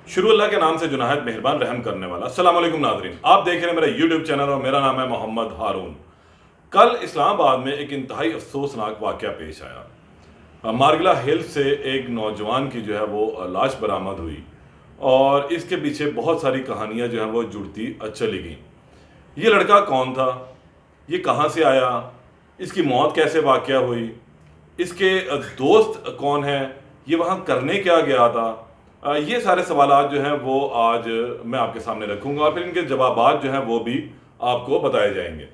शुरू अल्लाह के नाम से जो नहायत मेहरबान रहम करने वाला। अस्सलाम वालेकुम नाज़रीन, आप देख रहे हैं मेरा यूट्यूब चैनल और मेरा नाम है मोहम्मद हारून। कल इस्लामाबाद में एक इंतहाई अफसोसनाक वाक़या पेश आया। मारगिला हिल से एक नौजवान की जो है वो लाश बरामद हुई और इसके पीछे बहुत सारी कहानियाँ जो हैं वो जुड़ती चली गई। ये लड़का कौन था, ये कहाँ से आया, इसकी मौत कैसे वाक़या हुई, इसके दोस्त कौन हैं, ये वहाँ करने क्या गया था, ये सारे सवालात जो हैं वो आज मैं आपके सामने रखूंगा और फिर इनके जवाबात जो हैं वो भी आपको बताए जाएंगे।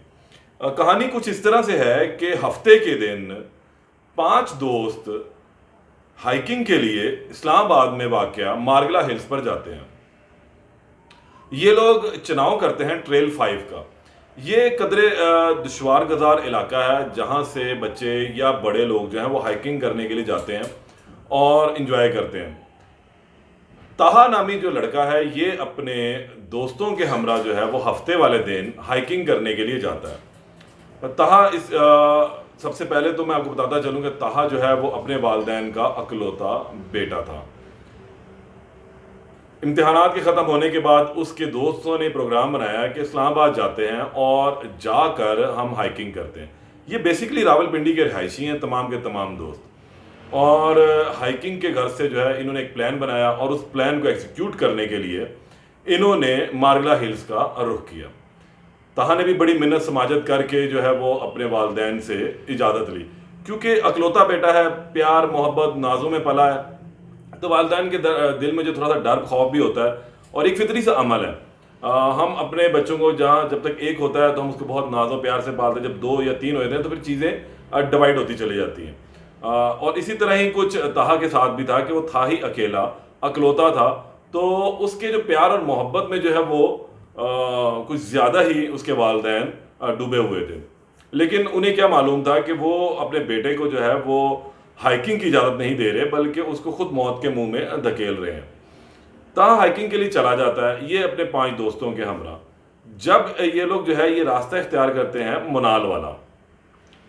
कहानी कुछ इस तरह से है कि हफ्ते के दिन 5 दोस्त हाइकिंग के लिए इस्लामाबाद में वाक़या मारगिला हिल्स पर जाते हैं। ये लोग चुनाव करते हैं ट्रेल 5 का। ये कदरे दुश्वार गज़ार इलाका है जहाँ से बच्चे या बड़े लोग जो हैं वो हाइकिंग करने के लिए जाते हैं और इन्जॉय करते हैं। ताहा नामी जो लड़का है ये अपने दोस्तों के हमरा जो है वो हफ्ते वाले दिन हाइकिंग करने के लिए जाता है। ताहा सबसे पहले तो मैं आपको बताता चलूँ कि ताहा जो है वो अपने वालिदैन का अकलौता बेटा था। इम्तिहानात के ख़त्म होने के बाद उसके दोस्तों ने प्रोग्राम बनाया कि इस्लामाबाद जाते हैं और जाकर हम हाइकिंग करते हैं। ये बेसिकली रावलपिंडी के रिहायशी हैं तमाम के तमाम दोस्त, और हाइकिंग के घर से जो है इन्होंने एक प्लान बनाया और उस प्लान को एग्जीक्यूट करने के लिए इन्होंने मारगिला हिल्स का रुख किया। ताहा ने भी बड़ी मिन्नत समाजत करके जो है वो अपने वालिदैन से इजाज़त ली, क्योंकि अकलौता बेटा है, प्यार मोहब्बत नाजों में पला है, तो वालिदैन के दिल में जो थोड़ा सा डर खौफ भी होता है और एक फितरी सा अमल है। हम अपने बच्चों को जहाँ जब तक एक होता है तो हम उसको बहुत नाजो प्यार से पालते हैं, जब 2 या 3 होते हैं तो फिर चीज़ें डिवाइड होती चली जाती हैं। और इसी तरह ही कुछ ताहा के साथ भी था कि वो था ही अकेला, अकलौता था, तो उसके जो प्यार और मोहब्बत में जो है वो कुछ ज़्यादा ही उसके वालिदैन डूबे हुए थे। लेकिन उन्हें क्या मालूम था कि वो अपने बेटे को जो है वो हाइकिंग की इजाज़त नहीं दे रहे, बल्कि उसको खुद मौत के मुंह में धकेल रहे हैं। ताहा हाइकिंग के लिए चला जाता है ये अपने 5 दोस्तों के हमरा। जब ये लोग जो है ये रास्ता इख्तियार करते हैं मुनाल वाला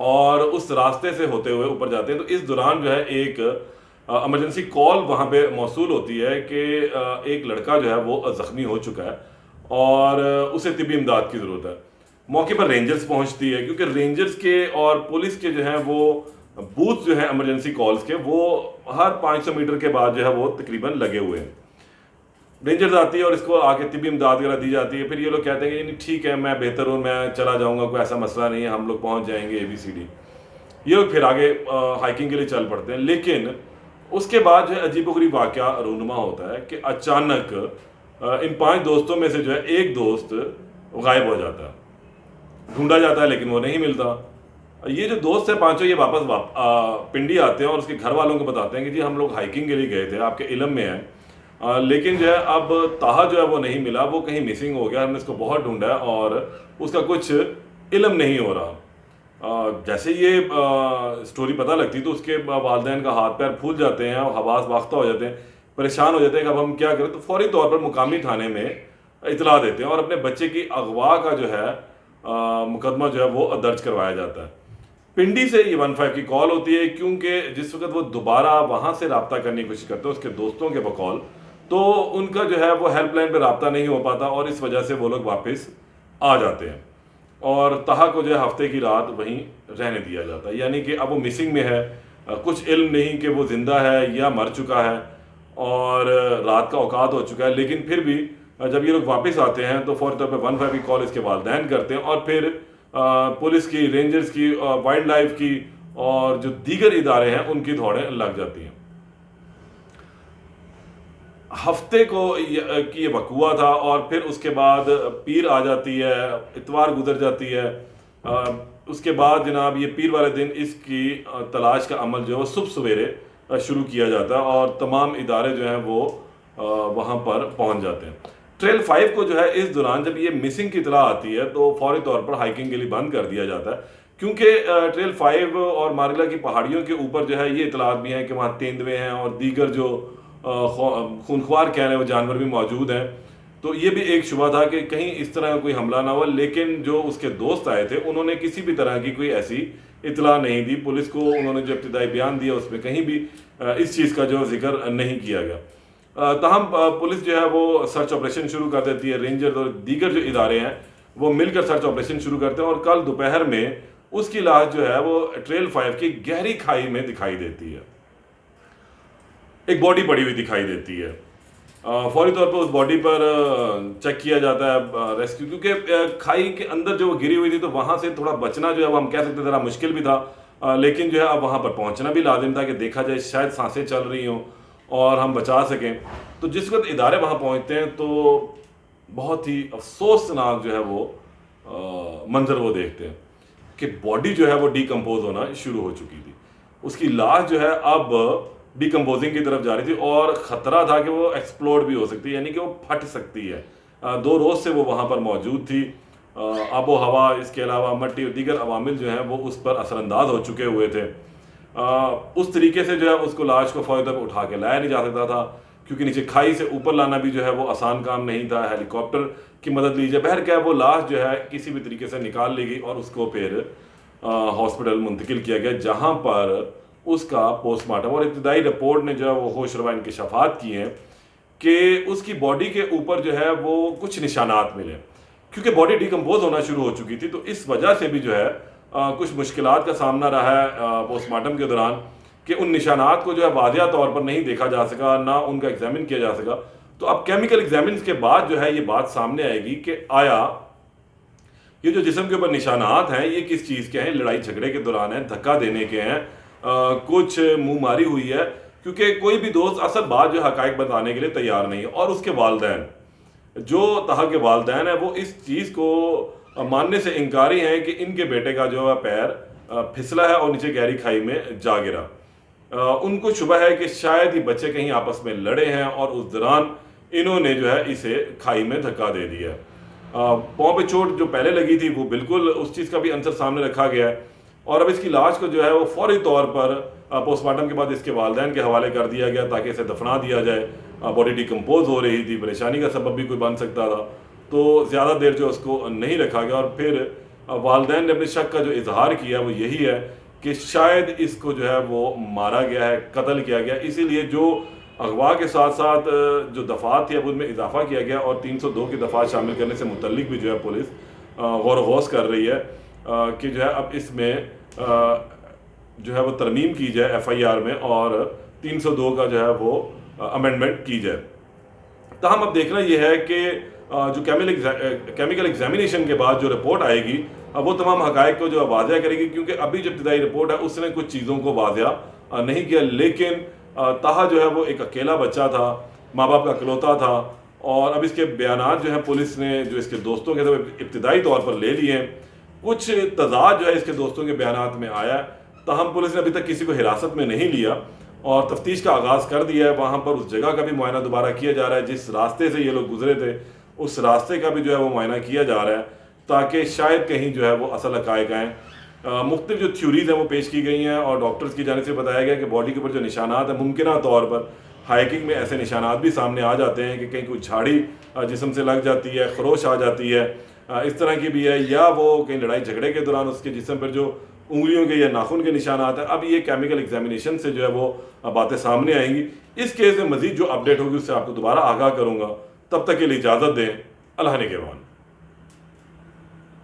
और उस रास्ते से होते हुए ऊपर जाते हैं, तो इस दौरान जो है एक इमरजेंसी कॉल वहाँ पे मौसूल होती है कि एक लड़का जो है वो ज़ख्मी हो चुका है और उसे तिब्बी इमदाद की ज़रूरत है। मौके पर रेंजर्स पहुँचती है, क्योंकि रेंजर्स के और पुलिस के जो हैं वो बूथ जो है इमरजेंसी कॉल्स के वो हर 500 मीटर के बाद जो है वो तकरीबन लगे हुए हैं। रेंजर्स आती है और इसको आके तिब्बी इमदाद वगैरह दी जाती है। फिर ये लोग कहते हैं कि नहीं ठीक है, मैं बेहतर हूँ, मैं चला जाऊँगा, कोई ऐसा मसला नहीं है, हम लोग पहुँच जाएंगे ABCD। ये लोग फिर आगे हाइकिंग के लिए चल पड़ते हैं। लेकिन उसके बाद जो है अजीबोगरीब वाक़या रूनुमा होता है कि अचानक इन 5 दोस्तों में से जो है एक दोस्त गायब हो जाता है। ढूंढा जाता है लेकिन वो नहीं मिलता। ये जो दोस्त है 5 ये वापस पिंडी आते हैं और उसके घर वालों को बताते हैं कि जी हम लोग हाइकिंग के लिए गए थे, आपके इल्म में है, लेकिन जो है अब ताहा जो है वो नहीं मिला, वो कहीं मिसिंग हो गया, हमने इसको बहुत ढूंढा है और उसका कुछ इल्म नहीं हो रहा। जैसे ये स्टोरी पता लगती तो उसके वालिदैन का हाथ पैर फूल जाते हैं और हवास वाख्ता हो जाते हैं, परेशान हो जाते हैं कि अब हम क्या करें। तो फौरी तौर पर मुकामी थाने में इतला देते हैं और अपने बच्चे की अगवा का जो है मुकदमा जो है वो दर्ज करवाया जाता है। पिंडी से ये 15 की कॉल होती है, क्योंकि जिस वक्त वो दोबारा वहाँ से रब्ता करने की कोशिश करते हैं उसके दोस्तों के बकौल, तो उनका जो है वो हेल्पलाइन पे रब्ता नहीं हो पाता और इस वजह से वो लोग वापस आ जाते हैं और ताहा को जो है हफ्ते की रात वहीं रहने दिया जाता है। यानी कि अब वो मिसिंग में है, कुछ इल्म नहीं कि वो ज़िंदा है या मर चुका है और रात का औकात हो चुका है। लेकिन फिर भी जब ये लोग वापस आते हैं तो फौरी तौर पर 15 की कॉल इसके वालिदैन करते हैं और फिर पुलिस की, रेंजर्स की, वाइल्ड लाइफ की और जो दीगर इदारे हैं उनकी दौड़ें लग जाती हैं। हफ्ते को की ये वकूआ था और फिर उसके बाद पीर आ जाती है, इतवार गुजर जाती है। उसके बाद जनाब ये पीर वाले दिन इसकी तलाश का अमल जो है वो सुबह सवेरे शुरू किया जाता है और तमाम इदारे जो हैं वो वहाँ पर पहुँच जाते हैं। ट्रेल 5 को जो है इस दौरान जब ये मिसिंग की इतला आती है तो फौरी तौर पर हाइकिंग के लिए बंद कर दिया जाता है, क्योंकि ट्रेल 5 और मारगिला की पहाड़ियों के ऊपर जो है ये इतलात भी हैं कि वहाँ तेंदुए हैं और दीगर जो खूनख्वार कह रहे हैं वो जानवर भी मौजूद हैं। तो ये भी एक शुबा था कि कहीं इस तरह का कोई हमला ना हो। लेकिन जो उसके दोस्त आए थे उन्होंने किसी भी तरह की कोई ऐसी इतला नहीं दी पुलिस को। उन्होंने जो इब्तिदाई बयान दिया उसमें कहीं भी इस चीज़ का जो जिक्र नहीं किया गया। ताहम पुलिस जो है वो सर्च ऑपरेशन शुरू कर देती है। रेंजर्स और दीगर जो इदारे हैं वो मिलकर सर्च ऑपरेशन शुरू करते हैं और कल दोपहर में उसकी लाश जो है वो ट्रेल 5 की गहरी खाई में दिखाई देती है। एक बॉडी पड़ी हुई दिखाई देती है। फौरी तौर पर उस बॉडी पर चेक किया जाता है रेस्क्यू, क्योंकि खाई के अंदर जो वो गिरी हुई थी तो वहां से थोड़ा बचना जो है वो हम कह सकते ज़रा मुश्किल भी था, लेकिन जो है अब वहां पर पहुंचना भी लाजिम था कि देखा जाए शायद सांसें चल रही हों और हम बचा सकें। तो जिस वक्त इदारे वहां पहुंचते हैं तो बहुत ही अफसोसनाक जो है वो मंजर वो देखते हैं कि बॉडी जो है वो डिकम्पोज होना शुरू हो चुकी थी। उसकी लाश जो है अब डिकम्पोजिंग की तरफ जा रही थी और ख़तरा था कि वो एक्सप्लोड भी हो सकती है, यानी कि वो फट सकती है। 2 रोज़ से वो वहाँ पर मौजूद थी। आबो हवा, इसके अलावा मट्टी और दीगर अवामिल जो हैं वो उस पर असरअंदाज हो चुके हुए थे। उस तरीके से जो है उसको लाश को फौरी तौर पर उठा के लाया नहीं जा सकता था, क्योंकि नीचे खाई से ऊपर लाना भी जो है वो आसान काम नहीं था। हेलीकॉप्टर की मदद ली जाए, बहर क्या वो लाश जो है किसी भी तरीके से निकाल ली गई और उसको फिर हॉस्पिटल मुंतकिल किया गया, जहाँ पर उसका पोस्टमार्टम और इब्तदाई रिपोर्ट ने जो है वो होशरुबा इंकशाफात किए हैं कि उसकी बॉडी के ऊपर जो है वो कुछ निशानात मिले, क्योंकि बॉडी डिकम्पोज होना शुरू हो चुकी थी। तो इस वजह से भी जो है कुछ मुश्किलात का सामना रहा है पोस्टमार्टम के दौरान कि उन निशानात को जो है वाज़िया तौर पर नहीं देखा जा सका, ना उनका एग्जामिन किया जा सका। तो अब केमिकल एग्जामिन के बाद जो है ये बात सामने आएगी कि आया ये जो जिस्म के ऊपर निशानात हैं ये किस चीज़ के हैं, लड़ाई झगड़े के दौरान है, धक्का देने के हैं, कुछ मुंह मारी हुई है, क्योंकि कोई भी दोस्त असल बात जो हकायक बताने के लिए तैयार नहीं है। और उसके वालदैन जो तहा के वालदैन है वो इस चीज़ को मानने से इनकारी हैं कि इनके बेटे का जो है पैर फिसला है और नीचे गहरी खाई में जा गिरा। उनको शुबह है कि शायद ये बच्चे कहीं आपस में लड़े हैं और उस दौरान इन्होंने जो है इसे खाई में धक्का दे दिया। पाँव पे चोट जो पहले लगी थी वो बिल्कुल उस चीज़ का भी आंसर सामने रखा गया है और अब इसकी लाश को जो है वो फौरी तौर पर पोस्टमार्टम के बाद इसके वालिदैन के हवाले कर दिया गया ताकि इसे दफना दिया जाए। बॉडी डिकम्पोज हो रही थी, परेशानी का सबब भी कोई बन सकता था, तो ज़्यादा देर जो उसको नहीं रखा गया। और फिर वालिदैन ने अपने शक का जो इजहार किया वो यही है कि शायद इसको जो है वो मारा गया है, कत्ल किया गया, इसीलिए जो अगवा के साथ साथ जो दफ़ात थी अब उनमें इजाफा किया गया और 302 की दफ़ात शामिल करने से मुतल्लिक भी जो है पुलिस गौर गौस कर रही है कि जो है अब इसमें जो है वो तरमीम की जाए FIR में और 302 का जो है वो अमेंडमेंट की जाए। तो हम अब देखना ये है कि जो केमिकल एग्जामिनेशन के बाद जो रिपोर्ट आएगी वो तमाम हकायक को जो वाज़िया करेगी, क्योंकि अभी जो इब्तदाई रिपोर्ट है उसने कुछ चीज़ों को वाज़िया नहीं किया, लेकिन ताहा जो है वो एक अकेला बच्चा था, माँ बाप का इकलौता था और अब इसके बयानात जो है पुलिस ने जो इसके दोस्तों के इब्तदाई तौर पर ले लिए हैं, कुछ तजाद जो है इसके दोस्तों के बयानात में आया। ताहम पुलिस ने अभी तक किसी को हिरासत में नहीं लिया और तफ्तीश का आगाज़ कर दिया है। वहाँ पर उस जगह का भी मुआयना दोबारा किया जा रहा है, जिस रास्ते से ये लोग गुजरे थे उस रास्ते का भी जो है वो मुआयना किया जा रहा है ताकि शायद कहीं जो है वो असल हकायक आएँ। मुख्तलिफ जो थ्योरीज हैं वो पेश की गई हैं और डॉक्टर्स की जानिब से बताया गया कि बॉडी के ऊपर जो निशानात हैं मुमकिन तौर पर हाइकिंग में ऐसे निशानात भी सामने आ जाते हैं कि कहीं कोई झाड़ी जिस्म से लग जाती है, खरोश आ जाती है, इस तरह की भी है, या वो कहीं लड़ाई झगड़े के दौरान उसके जिस्म पर जो उंगलियों के या नाखून के निशानात हैं। अब ये केमिकल एग्जामिनेशन से जो है वो बातें सामने आएंगी। इस केस में मजीद जो अपडेट होगी उससे आपको दोबारा आगाह करूँगा। तब तक के लिए इजाज़त दें। अल्लाह ने के मान।